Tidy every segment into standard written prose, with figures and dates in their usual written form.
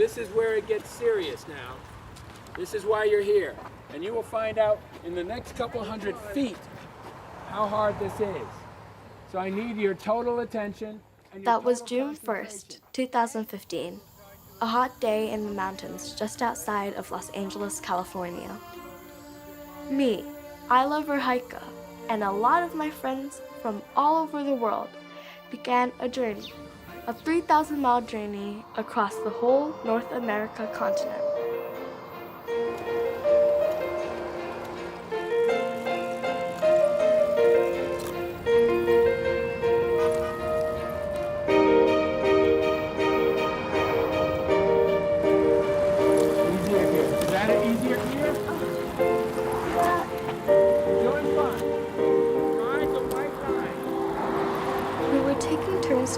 this is where it gets serious now. This is why you're here. And you will find out in the next couple hundred feet how hard this is. So I need your total attention. That was June 1st, 2015. A hot day in the mountains just outside of Los Angeles, California. Me, I Lover Heike, and a lot of my friends from all over the world began a journey, a 3,000-mile journey across the whole North America continent.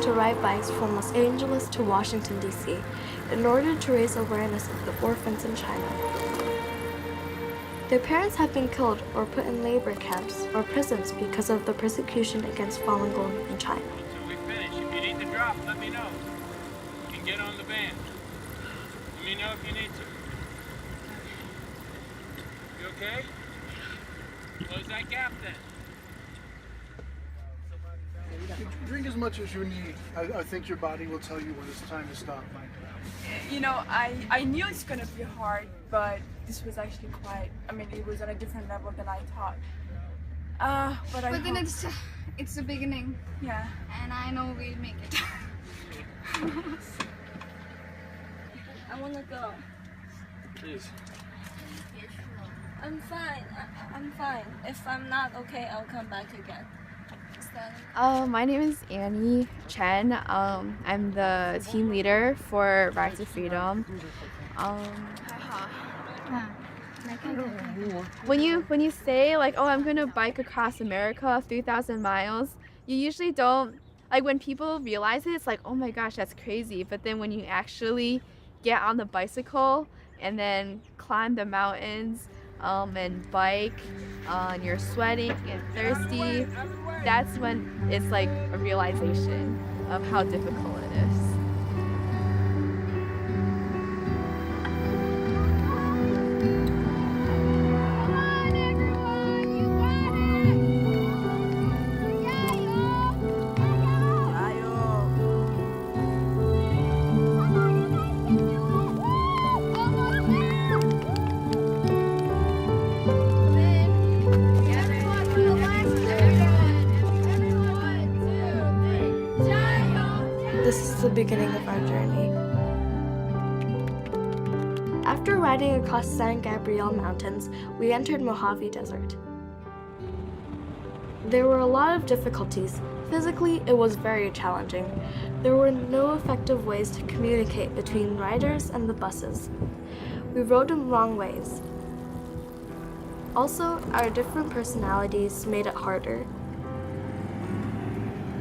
To ride bikes from Los Angeles to Washington, D.C. in order to raise awareness of the orphans in China. Their parents have been killed or put in labor camps or prisons because of the persecution against Falun Gong in China. So we finish. If you need to drop, let me know. You can get on the band. Let me know if you need to. You okay? Close that gap then. Drink as much as you need. I think your body will tell you when it's time to stop. You know, I knew it's gonna be hard, but this was actually quite, it was on a different level than I thought. But then it's the beginning. Yeah. And I know we'll make it. I wanna go. Please. I'm fine. I'm fine. If I'm not okay, I'll come back again. My name is Annie Chen. I'm the team leader for Rise to Freedom. When you say like, oh, I'm gonna bike across America 3,000 miles, you usually don't, like when people realize it, it's like, oh my gosh, that's crazy. But then when you actually get on the bicycle and then climb the mountains and bike, and you're sweating and thirsty, that's when it's like a realization of how difficult it is. This is the beginning of our journey. After riding across San Gabriel Mountains, we entered Mojave Desert. There were a lot of difficulties. Physically, it was very challenging. There were no effective ways to communicate between riders and the buses. We rode in wrong ways. Also, our different personalities made it harder.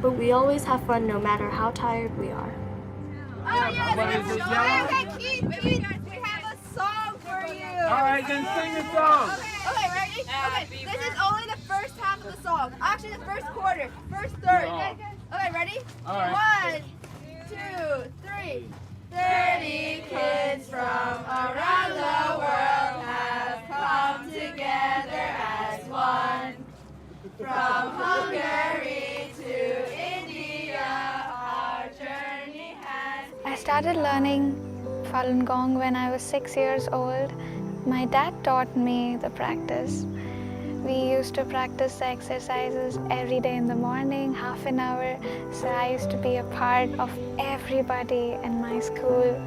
But we always have fun no matter how tired we are. Oh yeah, Keith, we have a song for you. All right, then sing the song. Okay, ready? Okay, this is only the first half of the song. Actually, the first quarter, first third. Okay, ready? All right. 1, 2, 3. 30 kids from around the world have come together as one. From Hungary to India, our journey has... I started learning Falun Gong when I was 6 years old. My dad taught me the practice. We used to practice the exercises every day in the morning, half an hour. So I used to be a part of everybody in my school.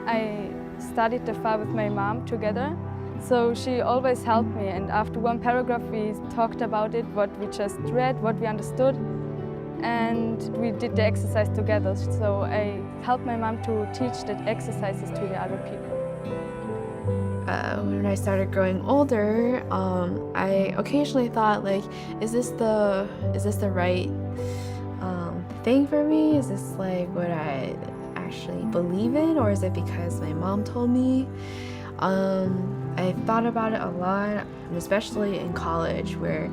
I studied the file with my mom together, so she always helped me, and after one paragraph we talked about it, what we just read, what we understood, and we did the exercise together. So I helped my mom to teach the exercises to the other people. When I started growing older, I occasionally thought, like, is this the right thing for me? Is this like what I actually believe in, or is it because my mom told me? I thought about it a lot, and especially in college where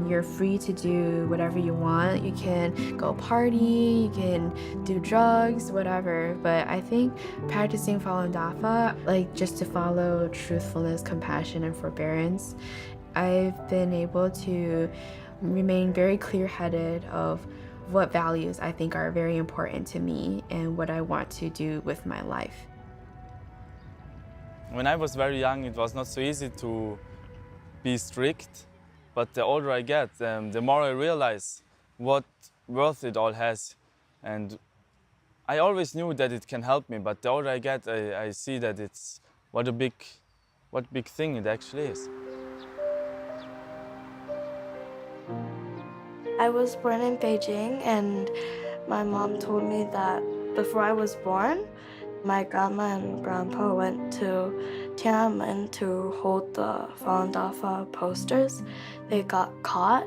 you're free to do whatever you want. You can go party, you can do drugs, whatever. But I think practicing Falun Dafa, like just to follow truthfulness, compassion, and forbearance, I've been able to remain very clear-headed of what values I think are very important to me and what I want to do with my life. When I was very young, it was not so easy to be strict, but the older I get, the more I realize what worth it all has. And I always knew that it can help me, but the older I get, I see that it's what big thing it actually is. I was born in Beijing, and my mom told me that before I was born, my grandma and grandpa went to Tiananmen to hold the Falun Dafa posters. They got caught.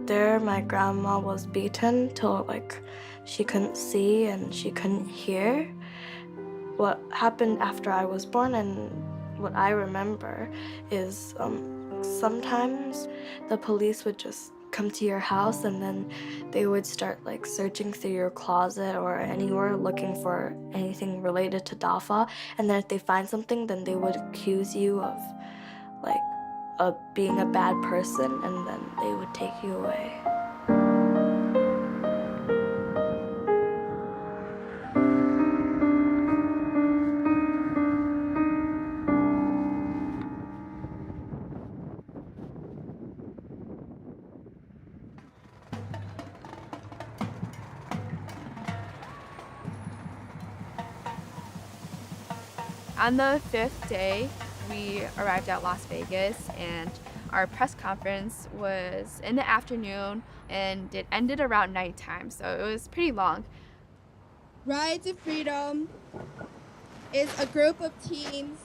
There my grandma was beaten till she couldn't see and she couldn't hear. What happened after I was born and what I remember is sometimes the police would just come to your house and then they would start searching through your closet or anywhere looking for anything related to Dafa, and then if they find something then they would accuse you of being a bad person and then they would take you away. On the 5th day, we arrived at Las Vegas, and our press conference was in the afternoon, and it ended around nighttime, so it was pretty long. Ride to Freedom is a group of teens.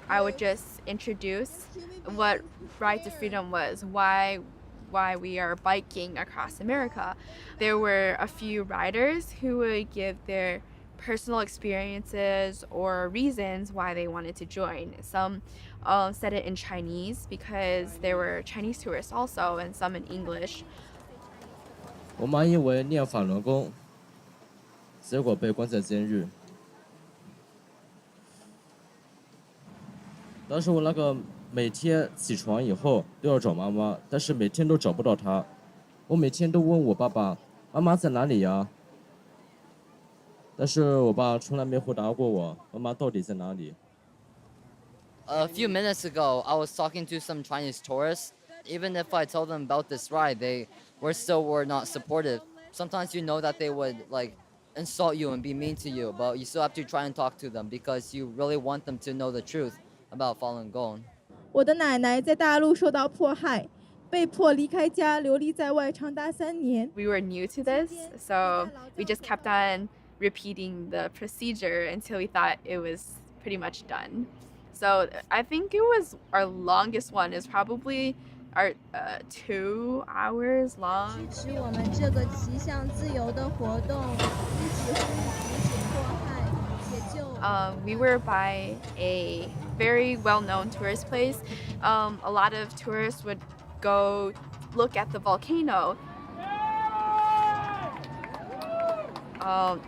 I would just introduce what Ride to Freedom was, why we are biking across America. There were a few riders who would give their personal experiences or reasons why they wanted to join. Some said it in Chinese because there were Chinese tourists also, and some in English. 我妈因为念法轮功，结果被关在监狱。当时我每天起床以后都要找妈妈，但是每天都找不到她。我每天都问我爸爸：“妈妈在哪里呀？”但是我爸从来没回答过我，妈妈到底在哪里。A few minutes ago, I was talking to some Chinese tourists. Even if I told them about this ride, they were not supportive. Sometimes you know that they would insult you and be mean to you, but you still have to try and talk to them because you really want them to know the truth about Falun Gong. 我的奶奶在大陆受到迫害，被迫离开家，流离在外长达3年。We were new to this, so we just kept on repeating the procedure until we thought it was pretty much done. So I think it was our longest one is probably our 2 hours long. 支持我们这个骑向自由的活动，一起呼吁停止迫害，解救。We were by a very well-known tourist place. A lot of tourists would go look at the volcano.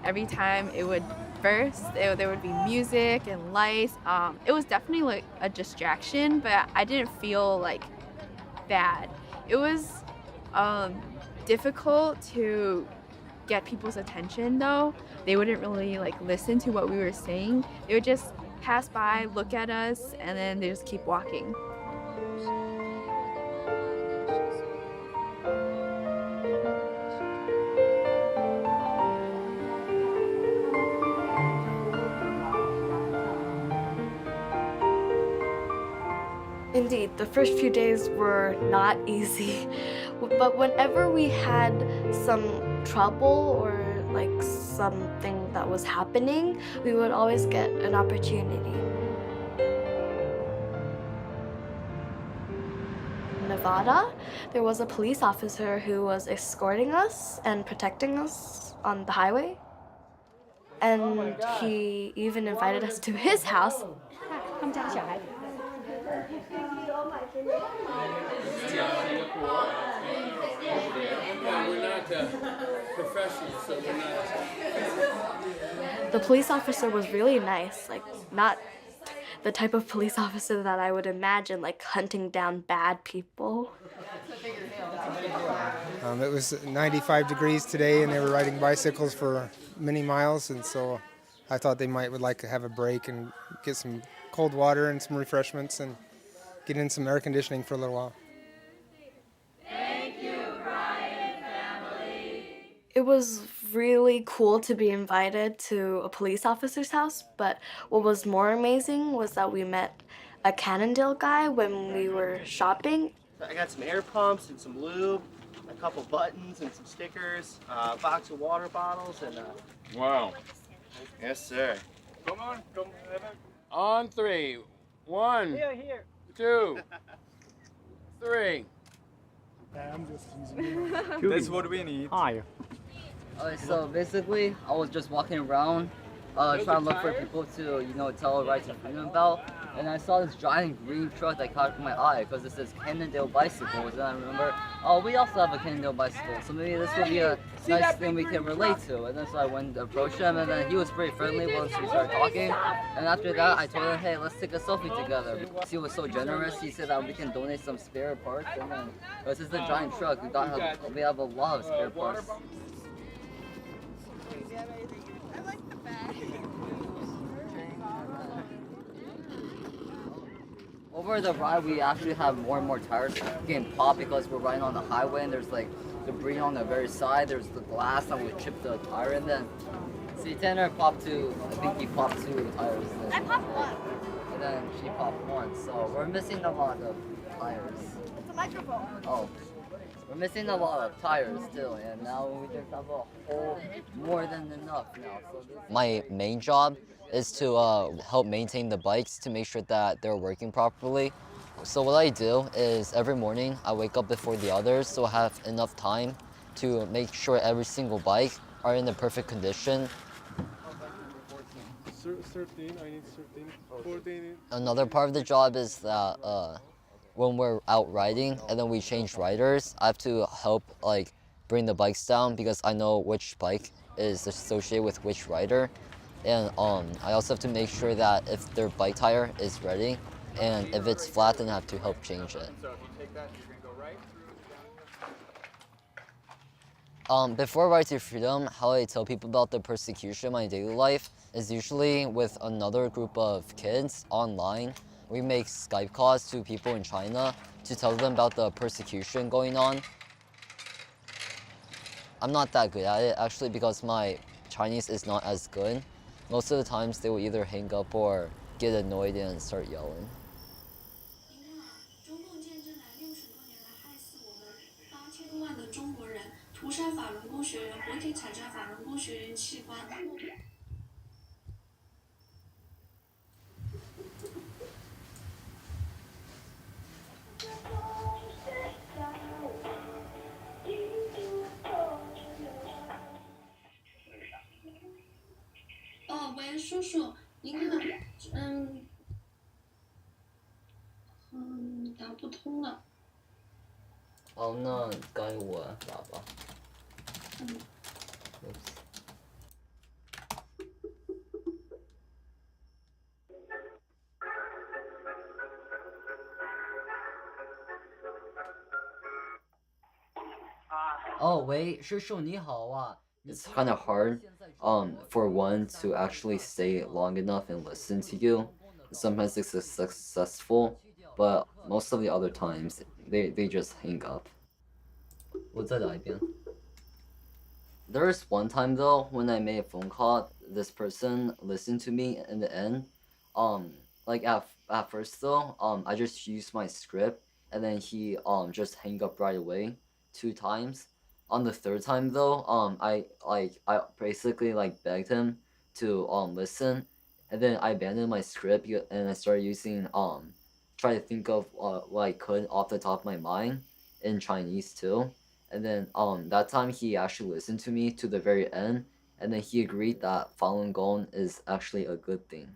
Every time it would burst, there would be music and lights. It was definitely a distraction, but I didn't feel bad. It was difficult to get people's attention though. They wouldn't really listen to what we were saying. They would just pass by, look at us, and then they just keep walking. Indeed, the first few days were not easy, but whenever we had some trouble or something that was happening, we would always get an opportunity. In Nevada, there was a police officer who was escorting us and protecting us on the highway, and he even invited us to his house. 他们家的小孩。The police officer was really nice, like not the type of police officer that I would imagine, like hunting down bad people. It was 95 degrees today, and they were riding bicycles for many miles, and so I thought they would like to have a break and get some cold water and some refreshments and get in some air conditioning for a little while. It was really cool to be invited to a police officer's house, but what was more amazing was that we met a Cannondale guy when we were shopping. I got some air pumps and some lube, a couple buttons and some stickers, a box of water bottles, and Wow. Yes, sir. Come on. On three. One, Here. 2, 3. I'm just using That's what we need. Higher. So basically, I was just walking around, trying to look for people to, tell a right to freedom about. And I saw this giant green truck that caught my eye because it says Cannondale Bicycles. And I remember, oh, we also have a Cannondale bicycle, so maybe this would be a nice thing we can relate to. And then so I went to approach him, and then he was pretty friendly once we started talking. And after that, I told him, hey, let's take a selfie together. Because he was so generous, he said that we can donate some spare parts. And then, this is a giant truck. We have a lot of spare parts. I like the bag. Over the ride, we actually have more and more tires getting popped because we're riding on the highway and there's like debris on the very side. There's the glass and we chipped the tire, and then see Tanner popped two. I think he popped 2 tires. I popped one. And then she popped 1. So we're missing a lot of tires. It's a microphone. Oh. We're missing a lot of tires still, and now we just have a whole more than enough now. My main job is to help maintain the bikes to make sure that they're working properly. So what I do is every morning I wake up before the others, so I have enough time to make sure every single bike are in the perfect condition. 13, I need 13, 14. Another part of the job is that when we're out riding and then we change riders, I have to help bring the bikes down because I know which bike is associated with which rider. And I also have to make sure that if their bike tire is ready, and if it's flat, then I have to help change it. So if you take that, you're going to go right. Before Right to Freedom, how I tell people about the persecution in my daily life is usually with another group of kids online. We make Skype calls to people in China to tell them about the persecution going on. I'm not that good at it actually because my Chinese is not as good. Most of the times they will either hang up or get annoyed and start yelling. 中共建政来60多年来害死我们8000多万的中国人，屠杀法轮功学员，活体采摘法轮功学员器官。喂，叔叔，您可能，打不通了。哦，那该我打吧。哦，喂，叔叔你好啊。It's kind of hard, for one to actually stay long enough and listen to you. Sometimes it's successful, but most of the other times they just hang up. 我再打一遍。There was one time though when I made a phone call, this person listened to me in the end. At first though, I just used my script and then he just hang up right away 2 times. On the 3rd time though, I basically begged him to listen, and then I abandoned my script and I started using try to think of what I could off the top of my mind in Chinese too. And then that time he actually listened to me to the very end, and then he agreed that Falun Gong is actually a good thing.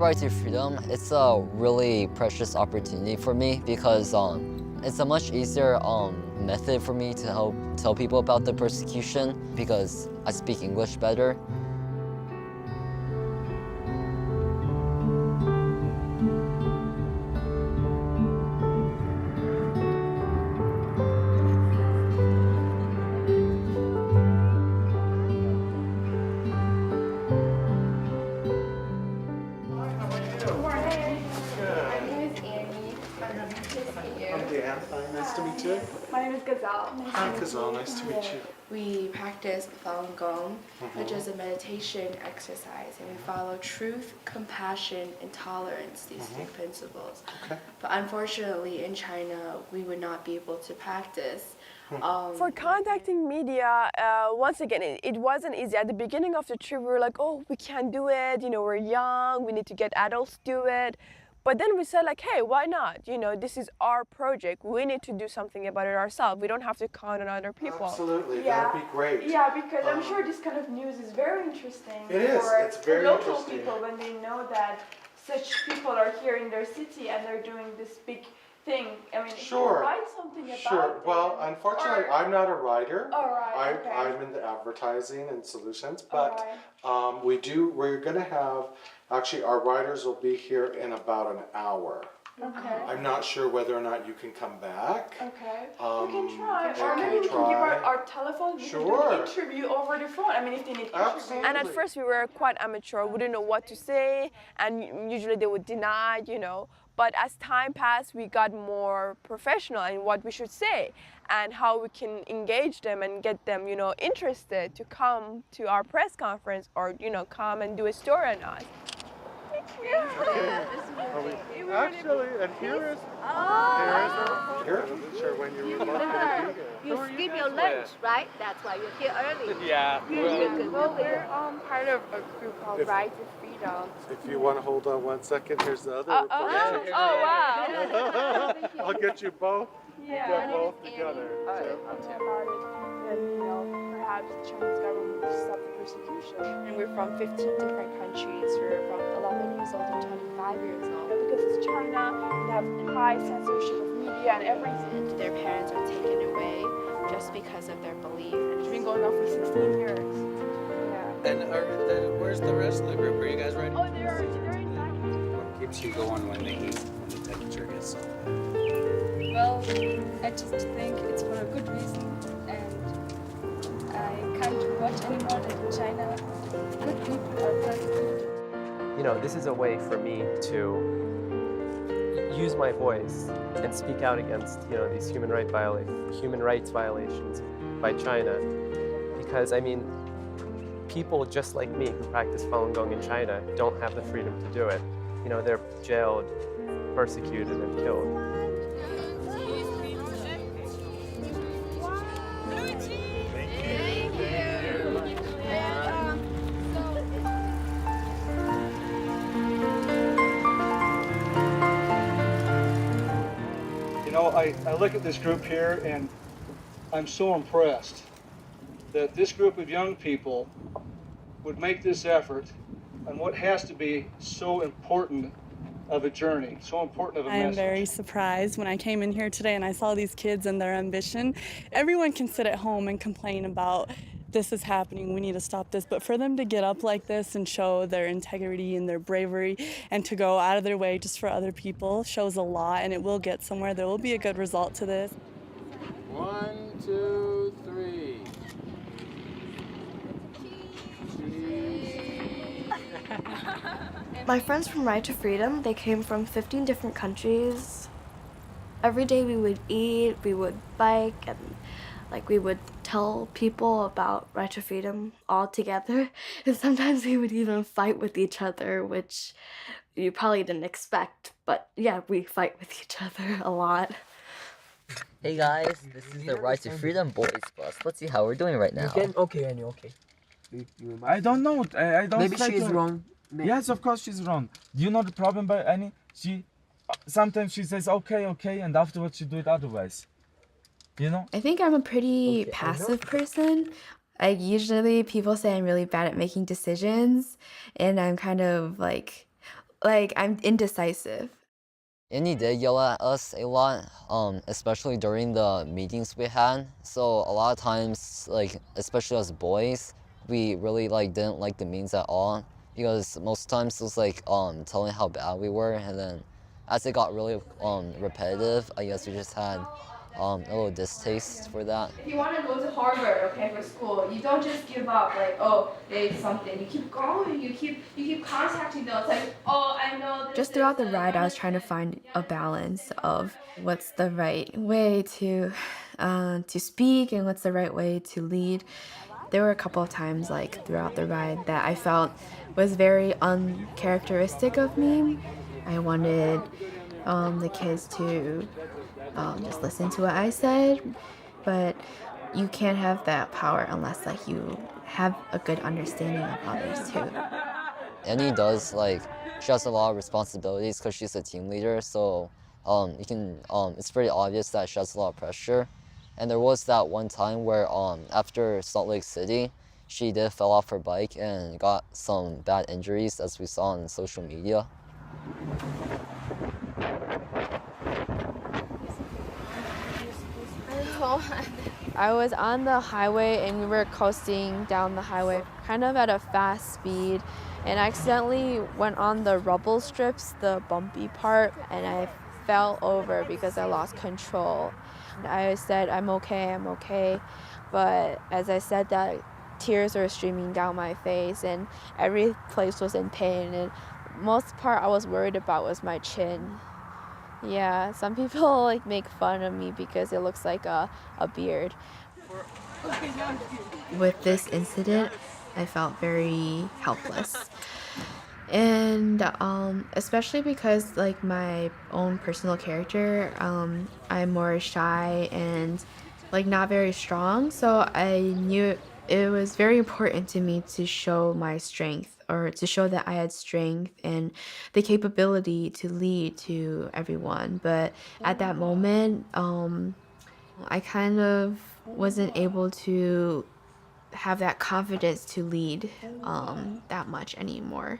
right to freedom, it's a really precious opportunity for me because it's a much easier method for me to help tell people about the persecution because I speak English better. Nice to meet you. My name is Gazelle. Hi, Kazal. Nice to meet you. We practice Falun Gong, which is a meditation exercise, and we follow truth, compassion, and tolerance, these three principles. Okay. But unfortunately, in China, we would not be able to practice. For contacting media, once again, it wasn't easy. At the beginning of the trip, we were like, oh, we can't do it. You know, we're young. We need to get adults to do it. But then we said like, hey, why not? You know, this is our project. We need to do something about it ourselves. We don't have to count on other people. Absolutely, that'd be great. Yeah, because I'm sure this kind of news is very interesting It is, it's very local interesting. people when they know that such people are here in their city and they're doing this big thing. I mean, if you write something about Sure. it. Well, unfortunately, I'm not a writer. All right, okay. I'm in the advertising and solutions, but we're going to have, actually, our writers will be here in about an hour. Okay. I'm not sure whether or not you can come back. Okay. We can try. Or can maybe we can try. give our telephone. We can do an interview over the phone. I mean, if they need interview. And at first we were quite amateur. We didn't know what to say, and usually they would deny, you know. But as time passed, we got more professional in what we should say and how we can engage them and get them, you know, interested to come to our press conference or, you know, come and do a story on us. Actually, and here is here. I wasn't sure when you were going to be here. You skip your lunch, right? That's why you're here early. Yeah. Well, we're part of a group called Right to Freedom. If you want to hold on 1 second, here's the other reporter. Wow. I'll get you both. Yeah. Get both together. About it, and you know, perhaps the Chinese government will stop the persecution. And we're from 15 different countries. We're from 11 years old to 25 years old. Because it's China, they have high censorship of media and everything. Their parents are taken away just because of their belief. And it's been going on for 16 years. Yeah. And where's the rest of the group? Are you guys ready? Oh, they're in back. What keeps you going when the temperature gets so bad? Well, I just think it's for a good reason, and I can't watch anymore that in China good people are persecuted. You know, this is a way for me to use my voice and speak out against, you know, these human rights violations by China, because I mean, people just like me who practice Falun Gong in China don't have the freedom to do it. You know, they're jailed, persecuted, and killed. You know, I look at this group here and I'm so impressed that this group of young people would make this effort on what has to be so important of a journey, so important of a I am message. very surprised when I came in here today and I saw these kids and their ambition. Everyone can sit at home and complain about this is happening, we need to stop this, but for them to get up like this and show their integrity and their bravery and to go out of their way just for other people shows a lot, and it will get somewhere. There will be a good result to this. 1, 2, 3. My friends from Right to Freedom, they came from 15 different countries. Every day we would eat, we would bike, and we would tell people about Right to Freedom all together. And sometimes we would even fight with each other, which you probably didn't expect. But yeah, we fight with each other a lot. Hey guys, this is the Right to Freedom Boys bus. Let's see how we're doing right now. Okay, Annie, okay. I don't know. I don't. Maybe she is wrong. Yes, of course she's wrong. Do you know the problem by Annie? Sometimes she says okay, and afterwards she do it otherwise. You know? I think I'm a pretty passive person. Usually people say I'm really bad at making decisions, and I'm kind of like I'm indecisive. Annie did yell at us a lot, especially during the meetings we had. So a lot of times, like especially as boys, we really like didn't like the meetings at all because most times it was like telling how bad we were, and then as it got really repetitive, I guess we just had a little distaste for that. If you want to go to Harvard, okay, for school, you don't just give up like, oh, there's something. You keep going, you keep contacting them. It's like, oh, I know this. Just throughout the ride, I was trying to find a balance of what's the right way to speak and what's the right way to lead. There were a couple of times like throughout the ride that I felt was very uncharacteristic of me. I wanted the kids to just listen to what I said, but you can't have that power unless like you have a good understanding of others too. Annie does she has a lot of responsibilities because she's a team leader, so it's pretty obvious that she has a lot of pressure. And there was that one time where after Salt Lake City, she did fell off her bike and got some bad injuries, as we saw on social media. I was on the highway and we were coasting down the highway kind of at a fast speed, and I accidentally went on the rubble strips, the bumpy part, and I fell over because I lost control. I said, I'm okay, but as I said that, tears were streaming down my face and every place was in pain, and most part I was worried about was my chin. Yeah, some people like make fun of me because it looks like a beard. With this incident, I felt very helpless. And especially because like my own personal character, I'm more shy and like not very strong, so I knew it was very important to me to show my strength, or to show that I had strength and the capability to lead to everyone. But at that moment, I kind of wasn't able to have that confidence to lead that much anymore.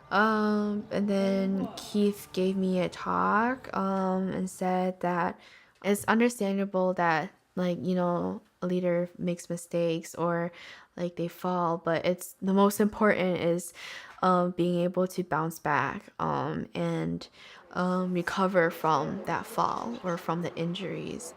And then Keith gave me a talk and said that it's understandable that a leader makes mistakes or like they fall, but it's the most important is being able to bounce back and recover from that fall or from the injuries.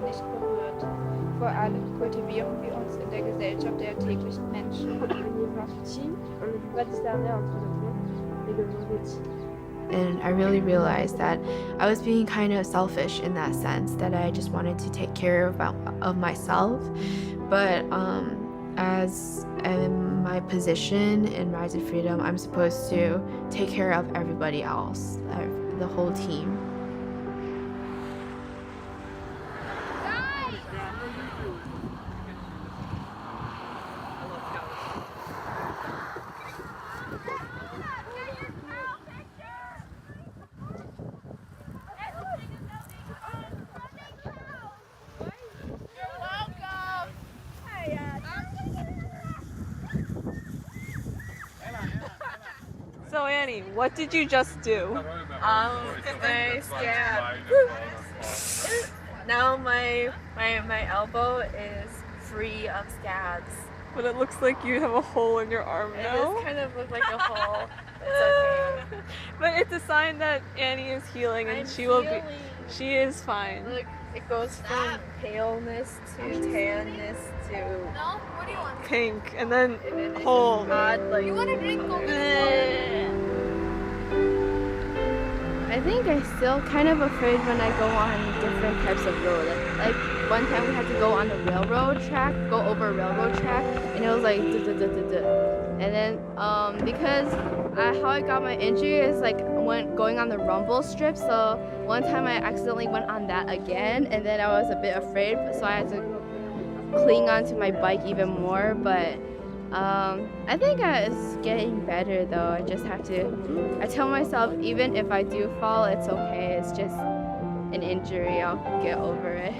Nicht berührt. Vor allem kultivieren wir uns in der Gesellschaft der täglichen Menschen. And I really realized that I was being kind of selfish in that sense, that I just wanted to take care of myself. But as in my position in Rise of Freedom, I'm supposed to take care of everybody else, the whole team. So Annie, what did you just do? I scabbed. Now my elbow is free of scabs. But it looks like you have a hole in your arm now. It does kind of look like a hole. It's okay. But it's a sign that Annie is healing, and she is fine. Look, it goes from paleness to tanness to pink, and then whole. You want to drink I think I'm still kind of afraid when I go on different types of road. Like one time we had to go on the railroad track, go over a railroad track, and it was like and then because how I got my injury is like going on the rumble strip. So one time I accidentally went on that again, and then I was a bit afraid, so I had to cling onto my bike even more. But I think it's getting better though. I just have to, I tell myself even if I do fall, it's okay. It's just an injury. I'll get over it.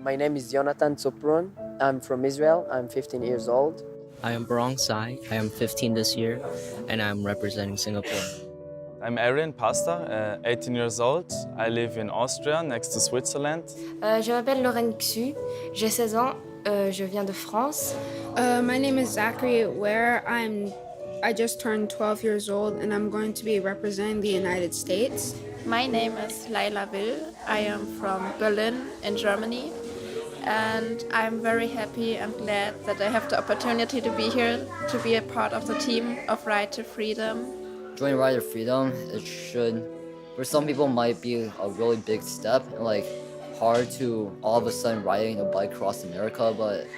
My name is Jonathan Tsoprun. I'm from Israel. I'm 15 years old. I am Barong Sai. I am 15 this year, and I'm representing Singapore. I'm Arian Pasta, 18 years old. I live in Austria, next to Switzerland. Je m'appelle Lorraine Xu. J'ai 16 ans. Je viens de France. My name is Zachary Ware. I just turned 12 years old, and I'm going to be representing the United States. My name is Laila Will. I am from Berlin in Germany. And I'm very happy and glad that I have the opportunity to be here, to be a part of the team of Right to Freedom. Joining Right to Freedom, it should, for some people, might be a really big step and like hard to all of a sudden riding a bike across America. But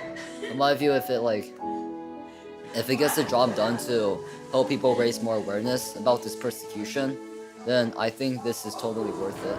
in my view, if it gets the job done to help people raise more awareness about this persecution, then I think this is totally worth it.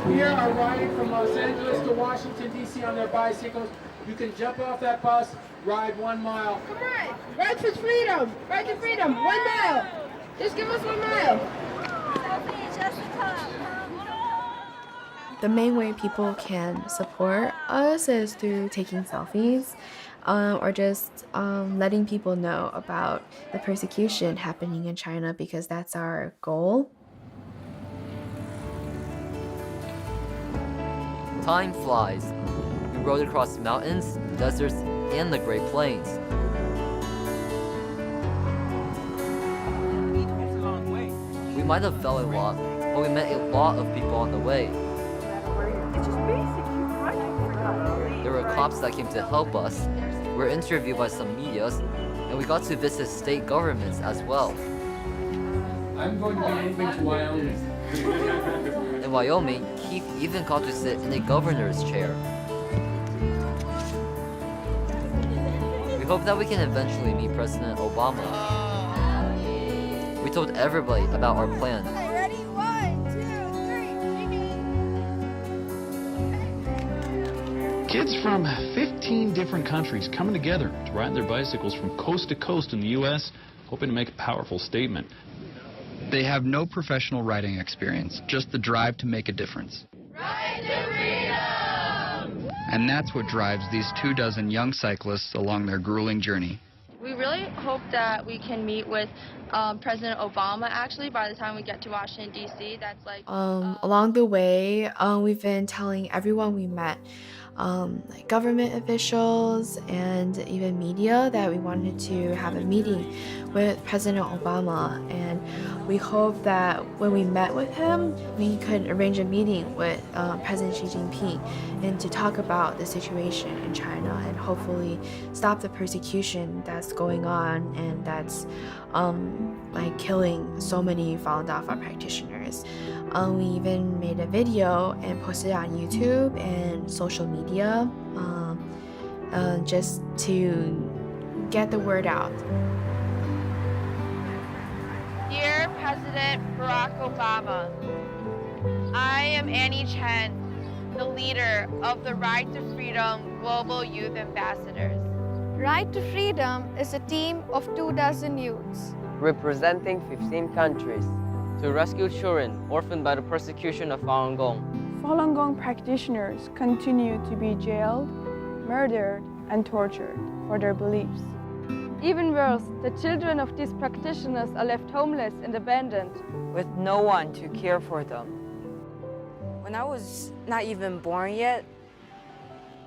Here are riding from Los Angeles to Washington, D.C. on their bicycles. You can jump off that bus, ride 1 mile. Come on, ride to freedom, ride to freedom, 1 mile. Just give us 1 mile. The main way people can support us is through taking selfies or just letting people know about the persecution happening in China because that's our goal. Time flies. We rode across mountains, deserts, and the Great Plains. We might have fell a lot, but we met a lot of people on the way. There were cops that came to help us. We were interviewed by some medias, and we got to visit state governments as well. I'm going to be moving to Wyoming. In Wyoming, Keith even got to sit in a governor's chair. We hope that we can eventually meet President Obama. We told everybody about our plan. Ready? 1, 2, 3. Kids from 15 different countries coming together to ride their bicycles from coast to coast in the U.S., hoping to make a powerful statement. They have no professional riding experience, just the drive to make a difference. Ride to freedom! And that's what drives these 24 young cyclists along their grueling journey. We really hope that we can meet with President Obama actually by the time we get to Washington, D.C. That's like... Along the way, we've been telling everyone we met, like government officials and even media, that we wanted to have a meeting with President Obama, and we hope that when we met with him, we could arrange a meeting with President Xi Jinping and to talk about the situation in China and hopefully stop the persecution that's going on and that's like killing so many Falun Dafa practitioners. We even made a video and posted it on YouTube and social media just to get the word out. Dear President Barack Obama, I am Annie Chen, the leader of the Right to Freedom Global Youth Ambassadors. Right to Freedom is a team of 24 youths representing 15 countries to rescue children orphaned by the persecution of Falun Gong. Falun Gong practitioners continue to be jailed, murdered, and tortured for their beliefs. Even worse, the children of these practitioners are left homeless and abandoned, with no one to care for them. When I was not even born yet,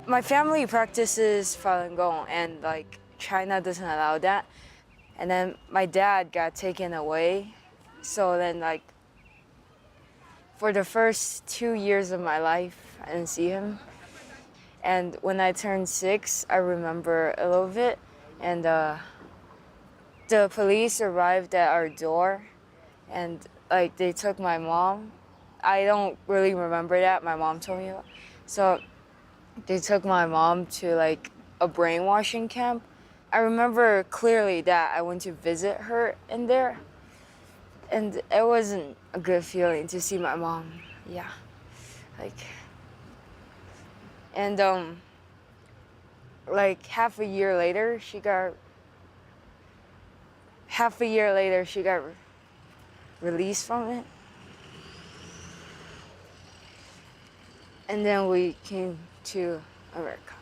my family practices Falun Gong, and like China doesn't allow that. And then my dad got taken away. So then like for the first 2 years of my life, I didn't see him. And when I turned 6, I remember a little bit. And the police arrived at our door, and like they took my mom. I don't really remember that. My mom told me about. So they took my mom to like a brainwashing camp. I remember clearly that I went to visit her in there, and it wasn't a good feeling to see my mom. Yeah, like, and like half a year later she got released from it. And then we came to America.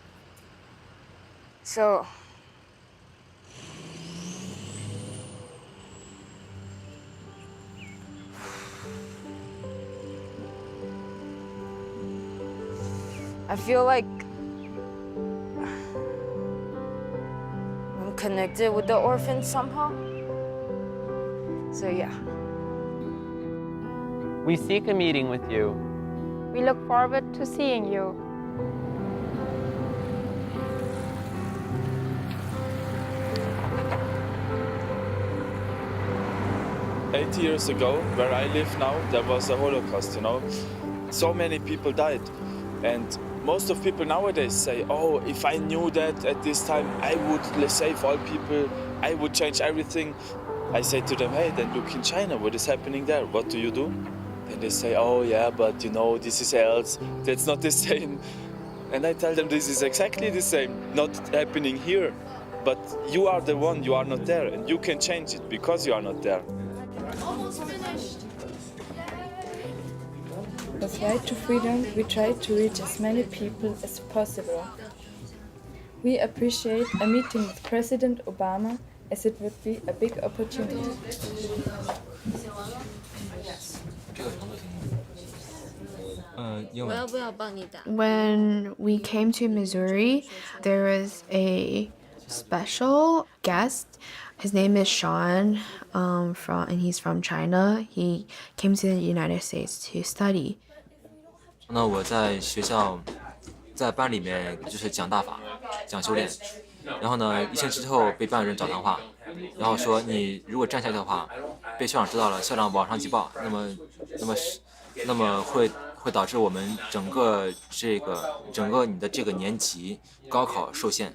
So I feel like I'm connected with the orphans somehow. So yeah. We seek a meeting with you. We look forward to seeing you. Eight years ago, where I live now, there was a Holocaust, you know. So many people died. And most of people nowadays say, oh, if I knew that at this time, I would save all people, I would change everything. I say to them, hey, then look in China, what is happening there? What do you do? And they say, oh yeah, but you know, this is else, that's not the same. And I tell them this is exactly the same, not happening here. But you are the one, you are not there, and you can change it because you are not there. Almost finished. With Right to Freedom, we try to reach as many people as possible. We appreciate a meeting with President Obama, as it would be a big opportunity. When we came to Missouri, there was a special guest. His name is Sean, and he's from China. He came to the United States to study. 那我在学校，在班里面就是讲大法，讲修炼。然后呢，1星期之后被班主任找谈话，然后说你如果站下去的话，被校长知道了，校长网上举报，那么会导致我们整个你的这个年级高考受限。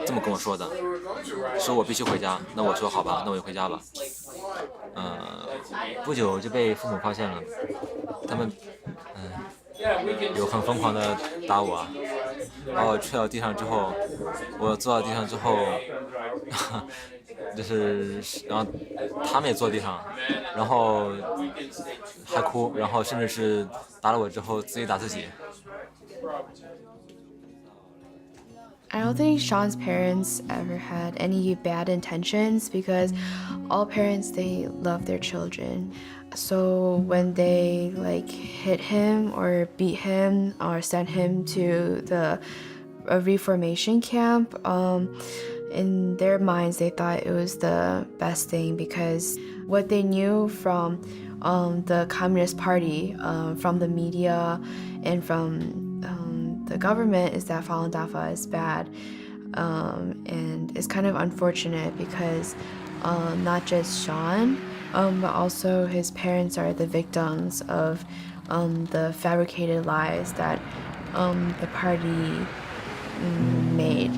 这么跟我说的，说我必须回家。那我说好吧，那我就回家吧。不久就被父母发现了，他们有很疯狂的打我，把我踹到地上之后，我坐到地上之后，然后他们也坐地上，然后还哭，然后甚至是打了我之后自己打自己。I don't think Sean's parents ever had any bad intentions because all parents, they love their children. So when they hit him or beat him or sent him to the reformation camp, in their minds they thought it was the best thing because what they knew from the Communist Party, from the media and from the government is that Falun Dafa is bad, and it's kind of unfortunate because not just Sean, but also his parents are the victims of the fabricated lies that the party made.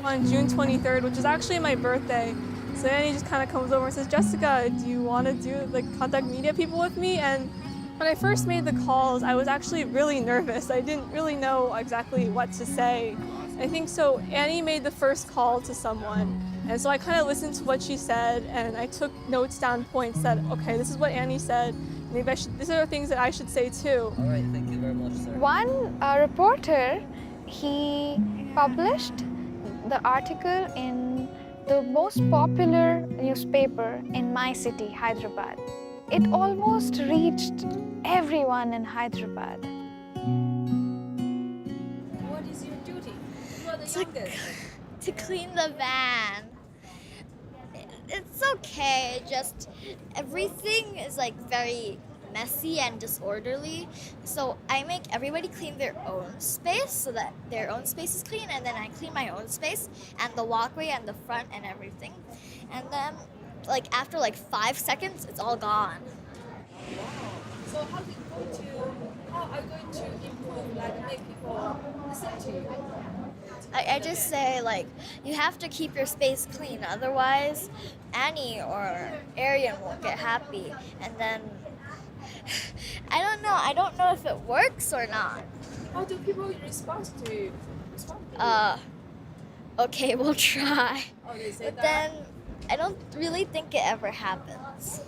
On June 23rd, which is actually my birthday. So then he just kind of comes over and says, Jessica, do you want to contact media people with me? And when I first made the calls, I was actually really nervous. I didn't really know exactly what to say. I think so. Annie made the first call to someone, and so I kind of listened to what she said, and I took notes down, points that, okay, this is what Annie said. Maybe these are the things that I should say too. All right, thank you very much, sir. One reporter, he published the article in the most popular newspaper in my city, Hyderabad. It almost reached everyone in Hyderabad. What is your duty? To clean the van. It's okay, just everything is like very messy and disorderly. So I make everybody clean their own space so that their own space is clean, and then I clean my own space and the walkway and the front and everything. And then like after like 5 seconds, it's all gone. So how are you going to improve, like make people listen to you? I just say like you have to keep your space clean, otherwise Annie or Arian won't get happy. And then I don't know if it works or not. How do people respond to you? Okay, we'll try. Oh, they say But that? then I don't really think it ever happens.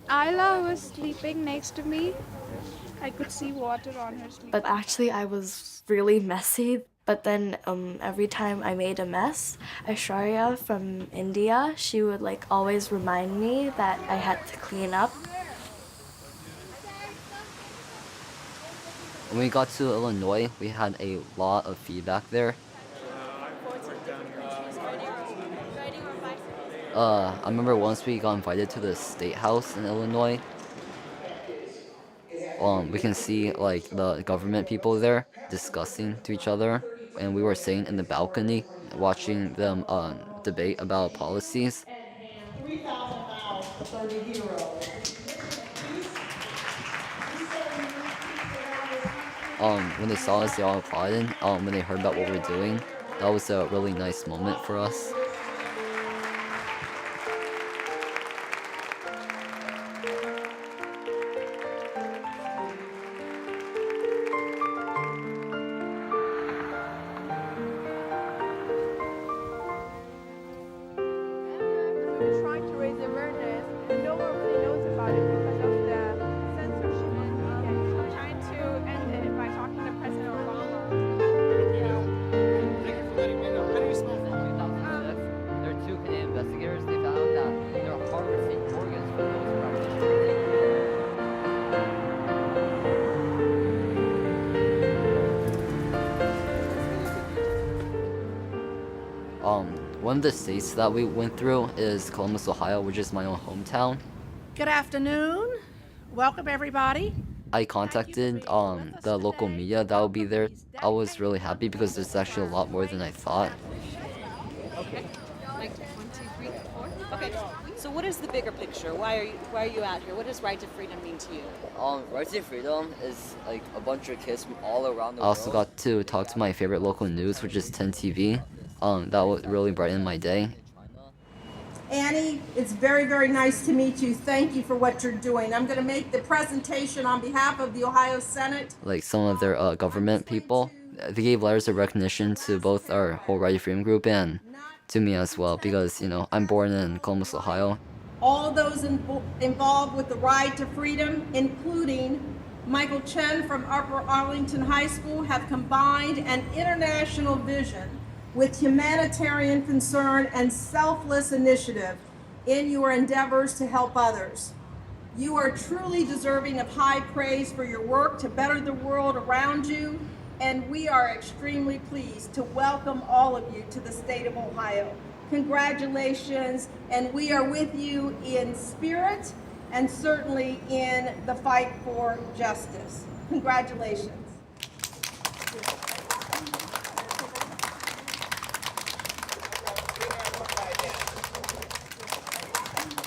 Ayla was sleeping next to me. I could see water on her sleep. But actually I was really messy. But then every time I made a mess, Aishwarya from India, she would like always remind me that I had to clean up. When we got to Illinois, we had a lot of feedback there. I remember once we got invited to the State House in Illinois. We can see like the government people there discussing to each other, and we were sitting in the balcony watching them debate about policies. When they saw us, they all applauded. When they heard about what we're doing, that was a really nice moment for us. Trying to raise awareness, and no one really knows about it because of the censorship in media. Trying to end it by talking to President Obama. Thank you for letting me know. How do you spell that? There are two Canadian investigators. They found that there are harvesting organs from those practitioners. One of the states that we went through is Columbus, Ohio, which is my own hometown. Good afternoon. Welcome, everybody. I contacted the local media that will be there. I was really happy because there's actually a lot more than I thought. Okay. Like 1, 2, 3, 4. Okay. So what is the bigger picture? Why are you out here? What does Right to Freedom mean to you? Right to Freedom is like a bunch of kids from all around the world. I also got to talk to my favorite local news, which is 10 TV. That would really brighten my day. Annie, it's very, very nice to meet you. Thank you for what you're doing. I'm going to make the presentation on behalf of the Ohio Senate. Like some of their government people, they gave letters of recognition to both our whole Right to Freedom group and to me as well, because, you know, I'm born in Columbus, Ohio. All those involved with the Right to Freedom, including Michael Chen from Upper Arlington High School, have combined an international vision with humanitarian concern and selfless initiative in your endeavors to help others. You are truly deserving of high praise for your work to better the world around you, and we are extremely pleased to welcome all of you to the state of Ohio. Congratulations, and we are with you in spirit and certainly in the fight for justice. Congratulations.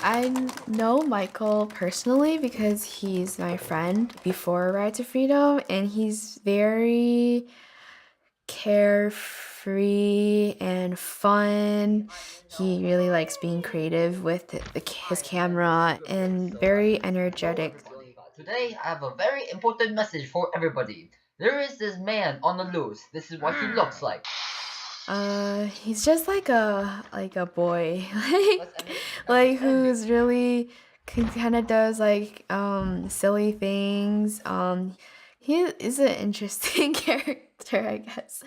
I know Michael personally because he's my friend before Right to Freedom, and he's very carefree and fun. He really likes being creative with his camera and very energetic. Today, I have a very important message for everybody. There is this man on the loose. This is what he looks like. He's just like a boy, like who's really kind of does like silly things. He is an interesting character, I guess.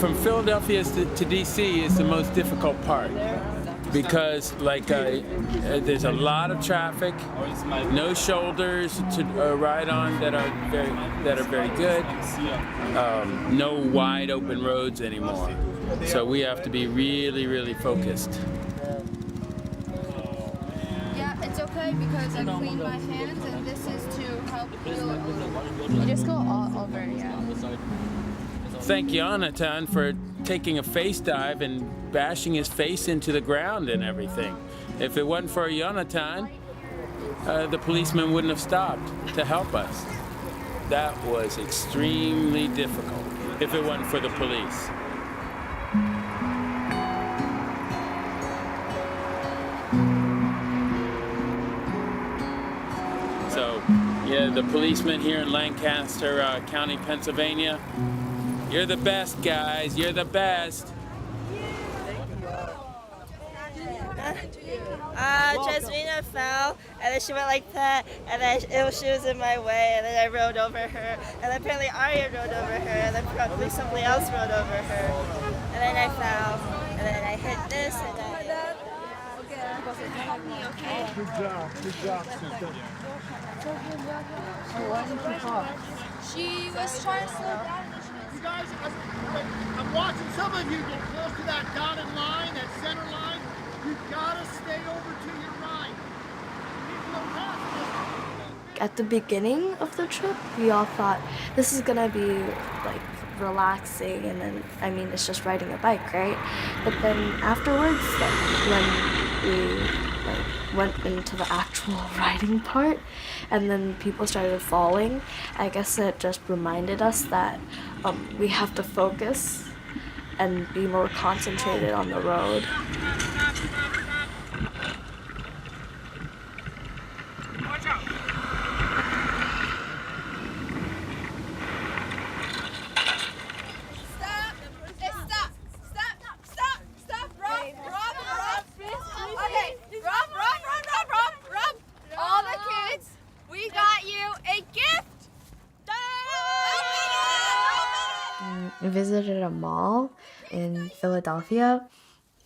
From Philadelphia to DC is the most difficult part because there's a lot of traffic, no shoulders to ride on that are very good, no wide open roads anymore. So we have to be really focused. Yeah, it's okay because I clean my hands and this is to help heal. You just go all over, yeah. Thank Jonathan for taking a face dive and bashing his face into the ground and everything. If it wasn't for Jonathan, the policeman wouldn't have stopped to help us. That was extremely difficult if it wasn't for the police. So, yeah, the policemen here in Lancaster County, Pennsylvania, you're the best, guys. You're the best. Jasmina fell, and then she went like that, and then she was in my way, and then I rode over her, and then apparently Arya rode over her, and then probably somebody else rode over her, and then I fell, and then I hit this, and then... Good job, sister. Why didn't you fall? She was trying to slow down. You guys, I'm watching some of you get close to that dotted line, that center line. You've got to stay over to your right. At the beginning of the trip, we all thought this is gonna be like relaxing, and then it's just riding a bike, right? But then afterwards, when we went into the actual riding part, and then people started falling, I guess it just reminded us that we have to focus and be more concentrated on the road. Watch out. Stop, Rob. Okay, Rob. All the kids, we got you a gift. We visited a mall in Philadelphia,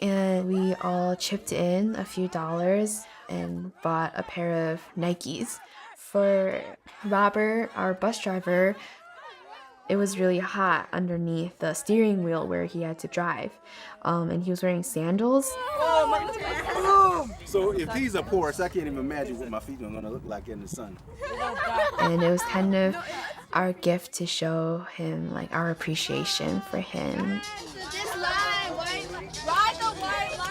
and we all chipped in a few dollars and bought a pair of Nikes. For Robert, our bus driver, it was really hot underneath the steering wheel where he had to drive, and he was wearing sandals. So if these are porous, I can't even imagine what my feet are gonna look like in the sun. And it was kind of our gift to show him like our appreciation for him. This line, ride the white line.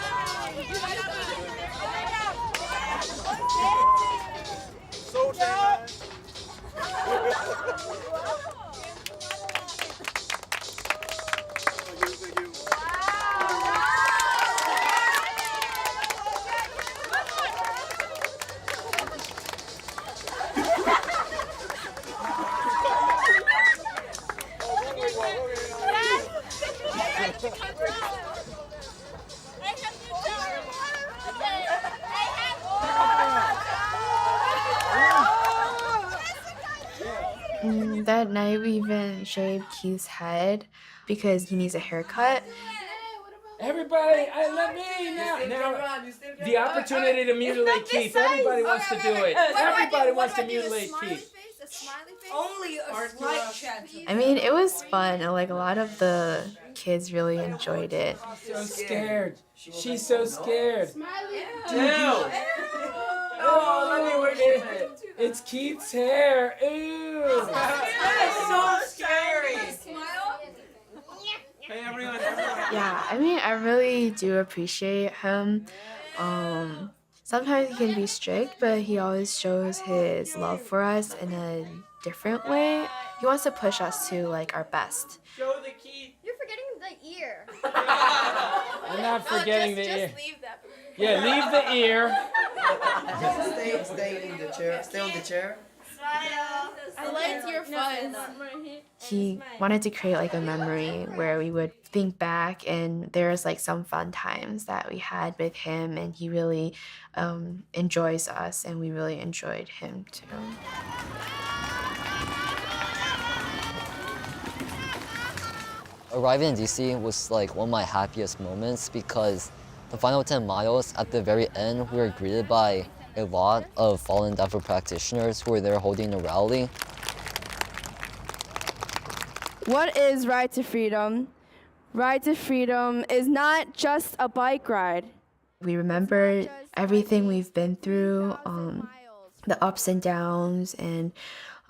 That night we even shaved Keith's head because he needs a haircut. Everybody, let me now. The opportunity to mutilate Keith. Everybody wants to do it. Everybody wants to mutilate Keith. Only a slight chance. I mean, it was fun, and like a lot of the kids really enjoyed it. So scared. She's so scared. Ew. Oh, let me work it. It's Keith's hair. Ew. That's so scary. Hey, everyone. Yeah, I mean, I really do appreciate him. Sometimes he can be strict, but he always shows his love for us in a different way. He wants to push us to like our best. Show the key. You're forgetting the ear. I'm not forgetting the ear. Just leave that. Yeah, leave the ear. Stay in the chair. Stay on the chair. I liked your fuzz. He wanted to create like a memory where we would think back, and there's like some fun times that we had with him, and he really enjoys us, and we really enjoyed him too. Arriving in DC was like one of my happiest moments because the final 10 miles, at the very end, we were greeted by a lot of fallen DEFRA practitioners who were there holding a rally. What is Ride to Freedom? Ride to Freedom is not just a bike ride. We remember everything we've been through, the ups and downs, and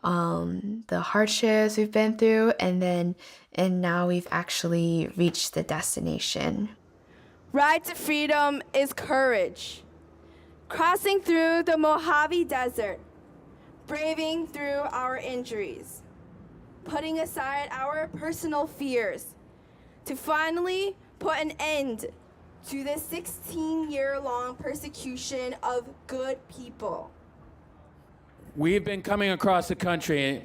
the hardships we've been through, and now we've actually reached the destination. Ride to Freedom is courage. Crossing through the Mojave Desert, braving through our injuries, putting aside our personal fears to finally put an end to the 16-year-long persecution of good people. We've been coming across the country,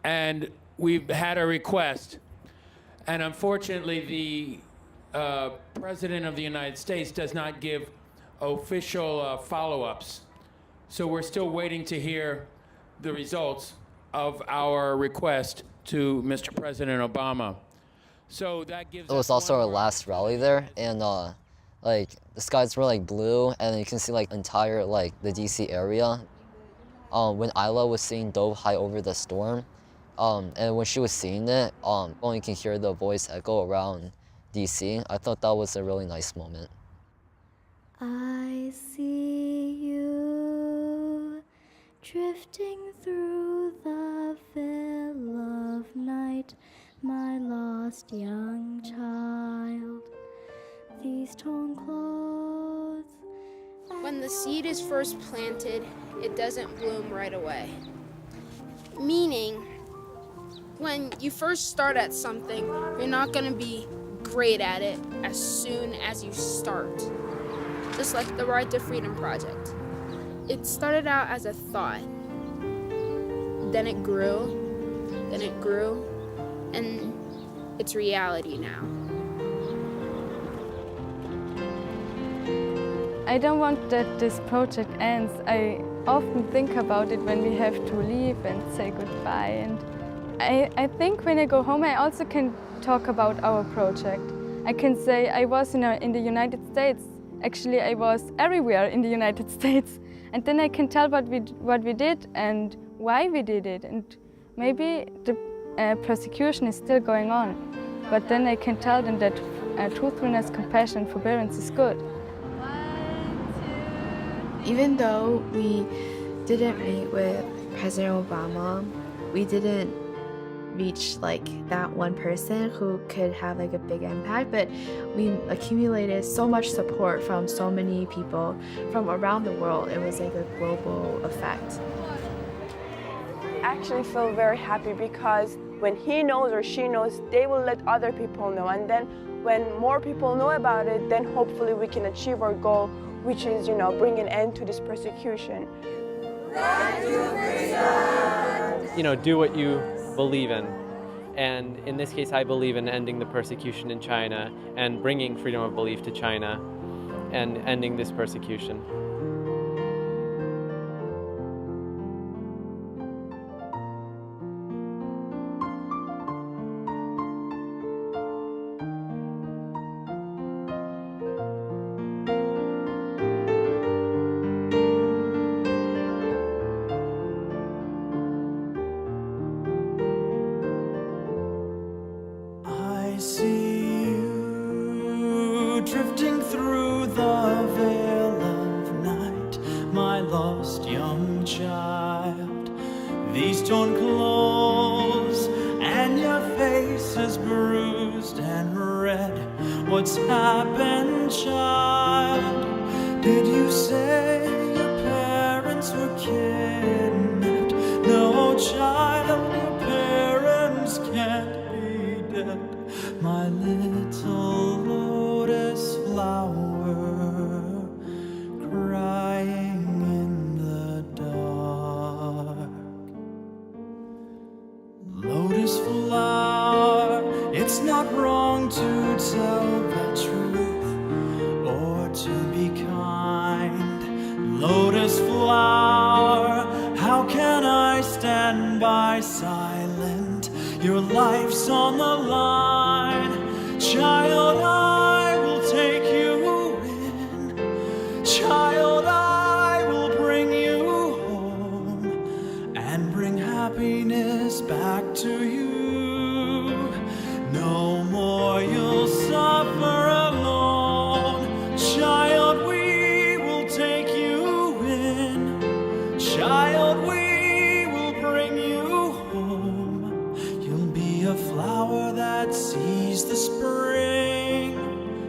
and we've had a request. And unfortunately, the President of the United States does not give official follow-ups. So we're still waiting to hear the results of our request to Mr. President Obama. So that gives It was also our last rally there, and like the skies were like blue, and you can see like entire like the DC area. When Isla was seeing Dove high over the storm, and when she was seeing it, you can hear the voice echo around DC. I thought that was a really nice moment. I see you drifting through the veil of night, my lost young child. These torn clothes. When the seed is first planted, it doesn't bloom right away. Meaning, when you first start at something, you're not going to be great at it as soon as you start. Just like the Ride to Freedom project. It started out as a thought. Then it grew, and it's reality now. I don't want that this project ends. I often think about it when we have to leave and say goodbye. And I think when I go home, I also can talk about our project. I can say I was in the United States. Actually, I was everywhere in the United States. And then I can tell what we did and why we did it. And maybe the persecution is still going on. But then I can tell them that truthfulness, compassion, and forbearance is good. Even though we didn't meet with President Obama, we didn't reach like that one person who could have like a big impact, but we accumulated so much support from so many people from around the world. It was like a global effect. I actually feel very happy because when he knows or she knows, they will let other people know, and then when more people know about it, then hopefully we can achieve our goal, which is, bring an end to this persecution. Do what you believe in. And in this case, I believe in ending the persecution in China and bringing freedom of belief to China and ending this persecution. I see you drifting through the veil of night, my lost young child. These torn clothes and your face is bruised and red. What's happened, child? Did you say your parents were kidnapped? No, child, your parents can't be dead. My little lotus flower, tell the truth or to be kind. Lotus flower, how can I stand by silent? Your life's on the line. Child, I will take you in. Child, I will bring you home and bring happiness back to you. No more you'll suffer alone. Child, we will take you in. Child, we will bring you home. You'll be a flower that sees the spring.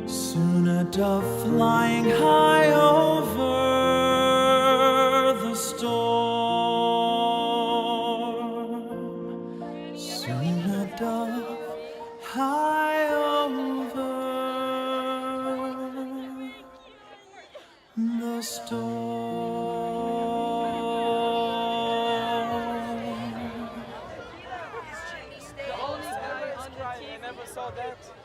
Soon a dove flying high over the storm. Soon a dove high over the storm. I never saw that.